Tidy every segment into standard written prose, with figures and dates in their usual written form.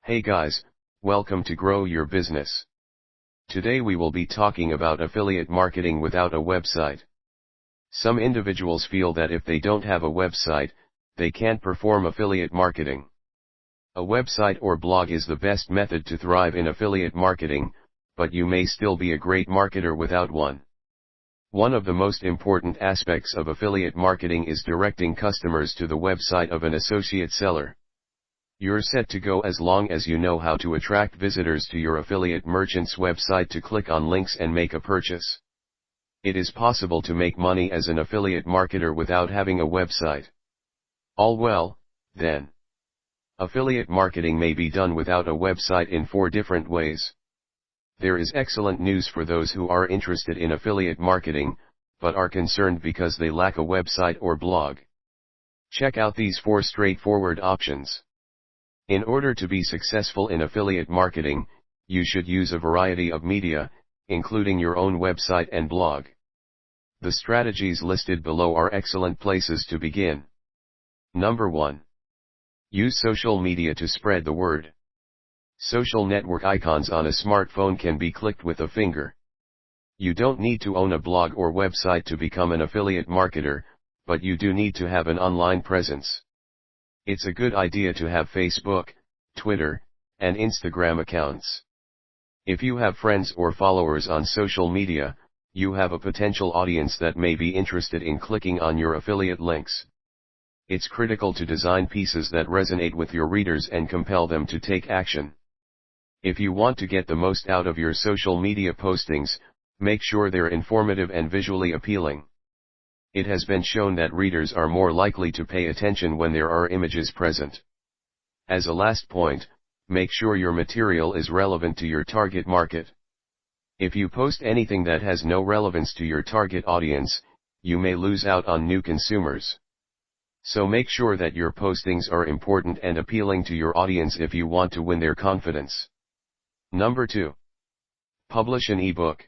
Hey guys, welcome to Grow Your Business. Today we will be talking about affiliate marketing without a website. Some individuals feel that if they don't have a website, they can't perform affiliate marketing. A website or blog is the best method to thrive in affiliate marketing, but you may still be a great marketer without one. One of the most important aspects of affiliate marketing is directing customers to the website of an associate seller. You're set to go as long as you know how to attract visitors to your affiliate merchant's website to click on links and make a purchase. It is possible to make money as an affiliate marketer without having a website. All well, then. Affiliate marketing may be done without a website in 4 different ways. There is excellent news for those who are interested in affiliate marketing, but are concerned because they lack a website or blog. Check out these 4 straightforward options. In order to be successful in affiliate marketing, you should use a variety of media, including your own website and blog. The strategies listed below are excellent places to begin. Number 1. Use social media to spread the word. Social network icons on a smartphone can be clicked with a finger. You don't need to own a blog or website to become an affiliate marketer, but you do need to have an online presence. It's a good idea to have Facebook, Twitter, and Instagram accounts. If you have friends or followers on social media, you have a potential audience that may be interested in clicking on your affiliate links. It's critical to design pieces that resonate with your readers and compel them to take action. If you want to get the most out of your social media postings, make sure they're informative and visually appealing. It has been shown that readers are more likely to pay attention when there are images present. As a last point, make sure your material is relevant to your target market. If you post anything that has no relevance to your target audience, you may lose out on new consumers. So make sure that your postings are important and appealing to your audience if you want to win their confidence. Number 2. Publish an ebook.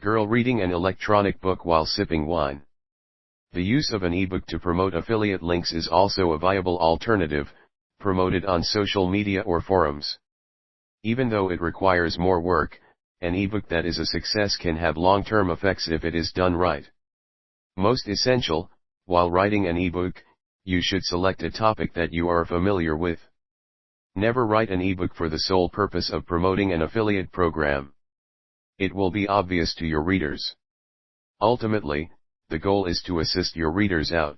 Girl reading an electronic book while sipping wine. The use of an ebook to promote affiliate links is also a viable alternative, promoted on social media or forums. Even though it requires more work, an ebook that is a success can have long-term effects if it is done right. Most essential, while writing an ebook, you should select a topic that you are familiar with. Never write an ebook for the sole purpose of promoting an affiliate program. It will be obvious to your readers. Ultimately, the goal is to assist your readers out.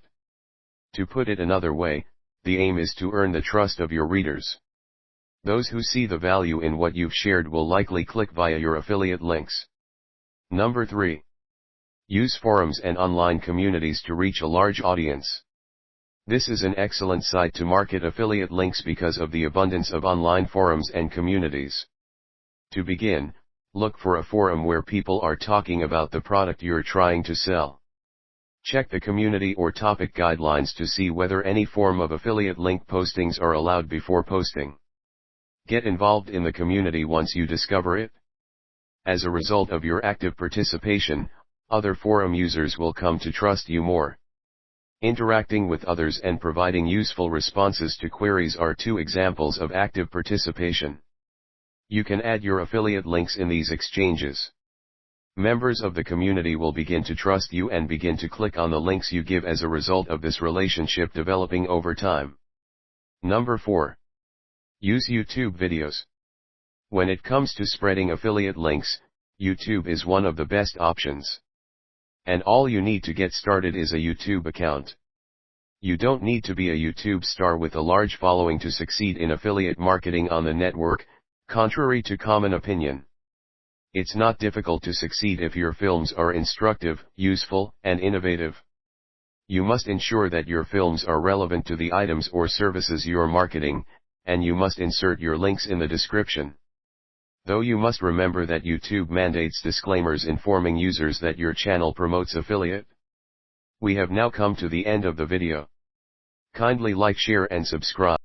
To put it another way, the aim is to earn the trust of your readers. Those who see the value in what you've shared will likely click via your affiliate links. Number 3. Use forums and online communities to reach a large audience. This is an excellent site to market affiliate links because of the abundance of online forums and communities. To begin, look for a forum where people are talking about the product you're trying to sell. Check the community or topic guidelines to see whether any form of affiliate link postings are allowed before posting. Get involved in the community once you discover it. As a result of your active participation, other forum users will come to trust you more. Interacting with others and providing useful responses to queries are 2 examples of active participation. You can add your affiliate links in these exchanges. Members of the community will begin to trust you and begin to click on the links you give as a result of this relationship developing over time. Number 4. Use YouTube videos. When it comes to spreading affiliate links, YouTube is one of the best options. And all you need to get started is a YouTube account. You don't need to be a YouTube star with a large following to succeed in affiliate marketing on the network, contrary to common opinion. It's not difficult to succeed if your films are instructive, useful, and innovative. You must ensure that your films are relevant to the items or services you're marketing, and you must insert your links in the description. Though you must remember that YouTube mandates disclaimers informing users that your channel promotes affiliate. We have now come to the end of the video. Kindly like, share and subscribe.